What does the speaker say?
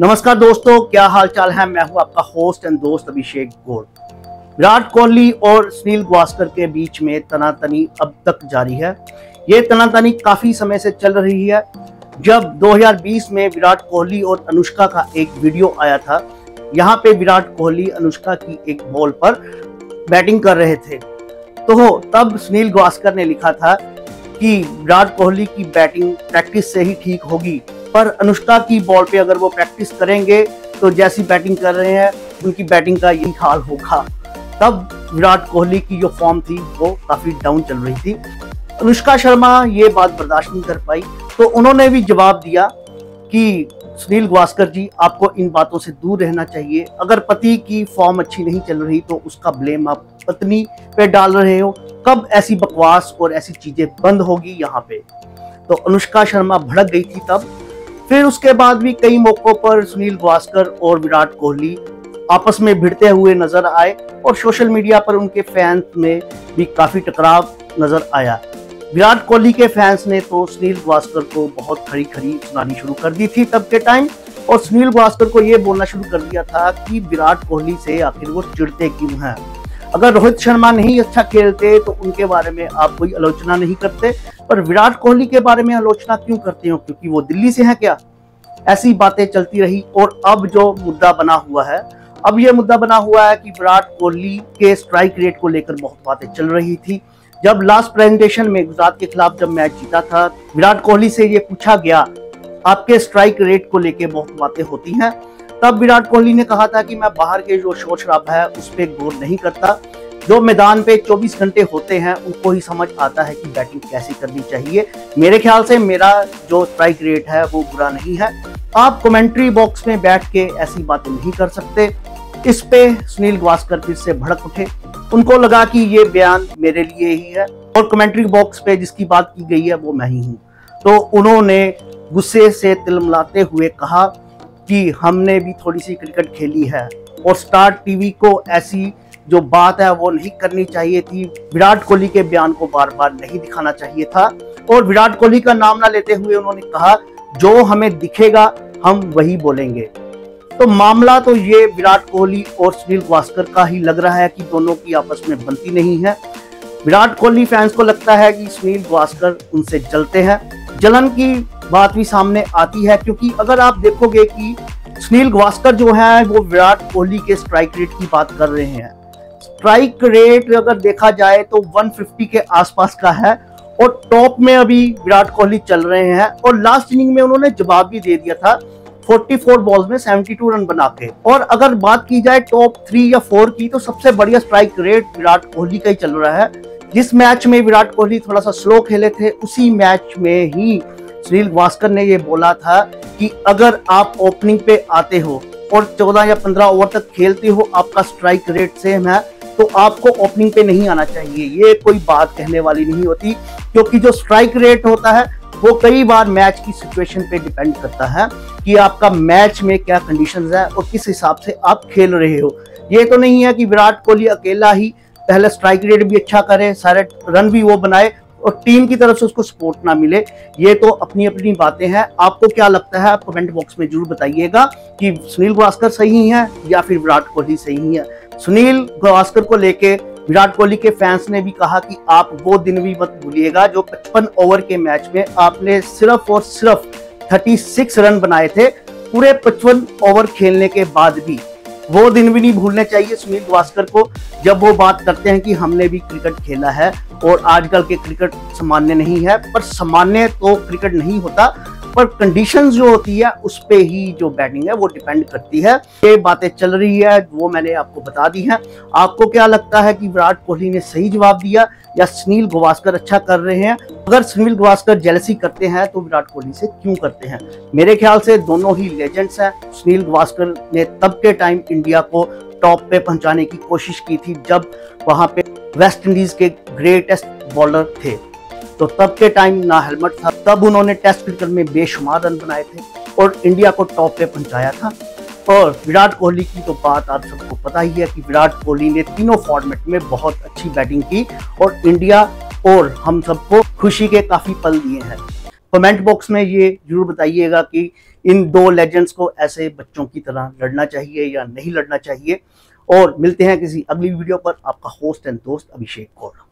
नमस्कार दोस्तों, क्या हाल चाल है। मैं हूं आपका होस्ट एंड दोस्त अभिषेक गौड़। विराट कोहली और सुनील गावस्कर के बीच में तनातनी अब तक जारी है। ये तनातनी काफी समय से चल रही है। जब 2020 में विराट कोहली और अनुष्का का एक वीडियो आया था, यहाँ पे विराट कोहली अनुष्का की एक बॉल पर बैटिंग कर रहे थे, तो तब सुनील गावस्कर ने लिखा था कि विराट कोहली की बैटिंग प्रैक्टिस से ही ठीक होगी, पर अनुष्का की बॉल पे अगर वो प्रैक्टिस करेंगे तो जैसी बैटिंग कर रहे हैं उनकी बैटिंग का यही हाल होगा। तब विराट कोहली की जो फॉर्म थी वो काफी डाउन चल रही थी। अनुष्का शर्मा ये बात बर्दाश्त नहीं कर पाई, तो उन्होंने भी जवाब दिया कि सुनील गावस्कर जी, आपको इन बातों से दूर रहना चाहिए। अगर पति की फॉर्म अच्छी नहीं चल रही तो उसका ब्लेम आप पत्नी पे डाल रहे हो। कब ऐसी बकवास और ऐसी चीजें बंद होगी यहाँ पे। तो अनुष्का शर्मा भड़क गई थी तब। फिर उसके बाद भी कई मौकों पर सुनील गावस्कर और विराट कोहली आपस में भिड़ते हुए नजर आए और सोशल मीडिया पर उनके फैंस में भी काफी टकराव नजर आया। विराट कोहली के फैंस ने तो सुनील गावस्कर को बहुत खरी खरी सुनानी शुरू कर दी थी तब के टाइम, और सुनील गावस्कर को ये बोलना शुरू कर दिया था कि विराट कोहली से आखिर वो चिढ़ते क्यों हैं। अगर रोहित शर्मा नहीं अच्छा खेलते तो उनके बारे में आप कोई आलोचना नहीं करते, पर विराट कोहली के बारे में आलोचना क्यों करते हो, क्योंकि वो दिल्ली से हैं क्या। ऐसी बातें चलती रही और अब जो मुद्दा बना हुआ है, अब ये मुद्दा बना हुआ है कि विराट कोहली के स्ट्राइक रेट को लेकर बहुत बातें चल रही थी। जब लास्ट प्रेजेंटेशन में गुजरात के खिलाफ जब मैच जीता था, विराट कोहली से ये पूछा गया आपके स्ट्राइक रेट को लेकर बहुत बातें होती हैं, तब विराट कोहली ने कहा था कि मैं बाहर के जो शोर शराबा है उस पर गौर नहीं करता। जो मैदान पे 24 घंटे होते हैं उनको ही समझ आता है कि बैटिंग कैसे करनी चाहिए। मेरे ख्याल से मेरा जो स्ट्राइक रेट है वो बुरा नहीं है। आप कमेंट्री बॉक्स में बैठ के ऐसी बातें नहीं कर सकते। इस पे सुनील गावस्कर फिर से भड़क उठे। उनको लगा कि ये बयान मेरे लिए ही है और कमेंट्री बॉक्स पे जिसकी बात की गई है वो मैं ही हूँ। तो उन्होंने गुस्से से तिलमिलाते हुए कहा कि हमने भी थोड़ी सी क्रिकेट खेली है और स्टार टीवी को ऐसी जो बात है वो नहीं करनी चाहिए थी। विराट कोहली के बयान को बार बार नहीं दिखाना चाहिए था। और विराट कोहली का नाम ना लेते हुए उन्होंने कहा जो हमें दिखेगा हम वही बोलेंगे। तो मामला तो ये विराट कोहली और सुनील गावस्कर का ही लग रहा है कि दोनों की आपस में बनती नहीं है। विराट कोहली फैंस को लगता है कि सुनील गावस्कर उनसे जलते हैं। जलन की बात भी सामने आती है, क्योंकि अगर आप देखोगे कि सुनील गावस्कर जो है वो विराट कोहली के स्ट्राइक रेट की बात कर रहे हैं। स्ट्राइक रेट अगर देखा जाए तो 150 के आसपास का है और टॉप में अभी विराट कोहली चल रहे हैं। और लास्ट इनिंग में उन्होंने जवाब भी दे दिया था 44 बॉल्स में 72 रन बना के। और अगर बात की जाए टॉप 3 या 4 की, तो सबसे बढ़िया स्ट्राइक रेट विराट कोहली का ही चल रहा है। जिस मैच में विराट कोहली थोड़ा सा स्लो खेले थे, उसी मैच में ही सुनील गावस्कर ने ये बोला था कि अगर आप ओपनिंग पे आते हो और 14 या 15 ओवर तक खेलते हो, आपका स्ट्राइक रेट सेम है, तो आपको ओपनिंग पे नहीं आना चाहिए। ये कोई बात कहने वाली नहीं होती, क्योंकि जो स्ट्राइक रेट होता है वो कई बार मैच की सिचुएशन पे डिपेंड करता है कि आपका मैच में क्या कंडीशंस है और किस हिसाब से आप खेल रहे हो। ये तो नहीं है कि विराट कोहली अकेला ही पहले स्ट्राइक रेट भी अच्छा करे, सारे रन भी वो बनाए और टीम की तरफ से उसको सपोर्ट ना मिले। ये तो अपनी अपनी बातें हैं। आपको क्या लगता है आप कमेंट बॉक्स में जरूर बताइएगा कि सुनील गावस्कर सही है या फिर विराट कोहली सही है। सुनील गावस्कर को लेके विराट कोहली के फैंस ने भी कहा कि आप वो दिन भी मत भूलिएगा जो 55 ओवर के मैच में आपने सिर्फ और सिर्फ 36 रन बनाए थे पूरे 55 ओवर खेलने के बाद भी। वो दिन भी नहीं भूलने चाहिए सुनील गावस्कर को, जब वो बात करते हैं कि हमने भी क्रिकेट खेला है और आजकल के क्रिकेट सामान्य नहीं है। पर सामान्य तो क्रिकेट नहीं होता, पर कंडीशंस जो होती है उस पे ही जो बैटिंग है वो डिपेंड करती है। ये बातें चल रही है वो मैंने आपको बता दी हैं। आपको क्या लगता है कि विराट कोहली ने सही जवाब दिया या सुनील गावस्कर अच्छा कर रहे हैं? अगर सुनील गावस्कर जेलसी करते हैं तो विराट कोहली से क्यों करते हैं? मेरे ख्याल से दोनों ही लेजेंड्स हैं। सुनील गावस्कर ने तब के टाइम इंडिया को टॉप पे पहुंचाने की कोशिश की थी जब वहां पे वेस्ट इंडीज के ग्रेटेस्ट बॉलर थे। तो तब के टाइम ना हेलमेट था, तब उन्होंने टेस्ट क्रिकेट में बेशुमार रन बनाए थे और इंडिया को टॉप पे पहुंचाया था। और विराट कोहली की तो बात आप सबको पता ही है कि विराट कोहली ने तीनों फॉर्मेट में बहुत अच्छी बैटिंग की और इंडिया और हम सबको खुशी के काफी पल दिए हैं। कमेंट बॉक्स में ये जरूर बताइएगा कि इन दो लेजेंड्स को ऐसे बच्चों की तरह लड़ना चाहिए या नहीं लड़ना चाहिए। और मिलते हैं किसी अगली वीडियो पर। आपका होस्ट एंड दोस्त अभिषेक गौड़।